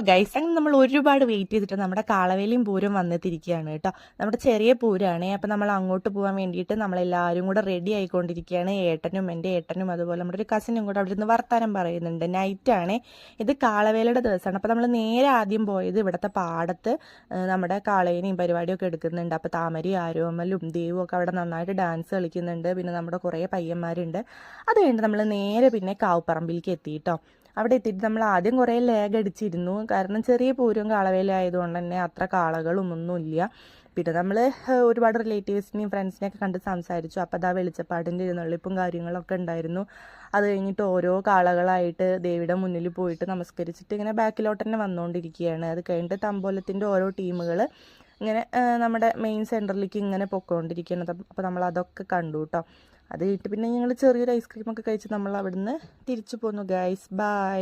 Guys, അങ്ങനെ നമ്മൾ ഒരുപാട് വെയിറ്റ് ചെയ്തിട്ട് നമ്മുടെ കാളവേലിയും പൂരം വന്നെത്തിയിരിക്കുകയാണ് കേട്ടോ. നമ്മുടെ ചെറിയ പൂരമാണ്. അപ്പം നമ്മൾ അങ്ങോട്ട് പോകാൻ വേണ്ടിയിട്ട് നമ്മളെല്ലാവരും കൂടെ റെഡി ആയിക്കൊണ്ടിരിക്കുകയാണ്. എൻ്റെ ഏട്ടനും അതുപോലെ നമ്മുടെ ഒരു കസിനും കൂടെ അവിടെ നിന്ന് വർത്താനം പറയുന്നുണ്ട്. നൈറ്റാണ്, ഇത് കാളവേലയുടെ ദിവസമാണ്. അപ്പോൾ നമ്മൾ നേരെ ആദ്യം പോയത് ഇവിടുത്തെ പാടത്ത് നമ്മുടെ കാളേനെയും പരിപാടിയൊക്കെ എടുക്കുന്നുണ്ട്. അപ്പോൾ താമരി ആരോമലും ദേവും ഒക്കെ അവിടെ നന്നായിട്ട് ഡാൻസ് കളിക്കുന്നുണ്ട്. പിന്നെ നമ്മുടെ കുറേ പയ്യന്മാരുണ്ട്. അത് കഴിഞ്ഞ് നമ്മൾ നേരെ പിന്നെ കാവുപ്പറമ്പിലേക്ക് എത്തിയിട്ടോ. അവിടെ എത്തിയിട്ട് നമ്മൾ ആദ്യം കുറേ ലേഗ് അടിച്ചിരുന്നു. കാരണം ചെറിയ പൂരവും കാളവേല ആയതുകൊണ്ട് തന്നെ അത്ര കാളകളും ഒന്നുമില്ല. പിന്നെ നമ്മൾ ഒരുപാട് റിലേറ്റീവ്സിനെയും ഫ്രണ്ട്സിനെയൊക്കെ കണ്ട് സംസാരിച്ചു. അപ്പോൾ അതാ വെളിച്ചപ്പാടിൻ്റെ എഴുന്നള്ളിപ്പും കാര്യങ്ങളൊക്കെ ഉണ്ടായിരുന്നു. അത് കഴിഞ്ഞിട്ട് ഓരോ കാളകളായിട്ട് ദേവിയുടെ മുന്നിൽ പോയിട്ട് നമസ്കരിച്ചിട്ട് ഇങ്ങനെ ബാക്കിലോട്ട് തന്നെ വന്നുകൊണ്ടിരിക്കുകയാണ്. അത് കഴിഞ്ഞിട്ട് തമ്പോലത്തിൻ്റെ ഓരോ ടീമുകൾ ഇങ്ങനെ നമ്മുടെ മെയിൻ സെൻറ്ററിലേക്ക് ഇങ്ങനെ പൊയ്ക്കൊണ്ടിരിക്കുകയാണ്. അപ്പോൾ നമ്മൾ അതൊക്കെ കണ്ടു കേട്ടോ. അത് കഴിഞ്ഞിട്ട് പിന്നെ ഞങ്ങൾ ചെറിയൊരു ഐസ്ക്രീമൊക്കെ കഴിച്ച് നമ്മൾ അവിടുന്ന് തിരിച്ചു പോന്നു ഗൈസ്. ബൈ.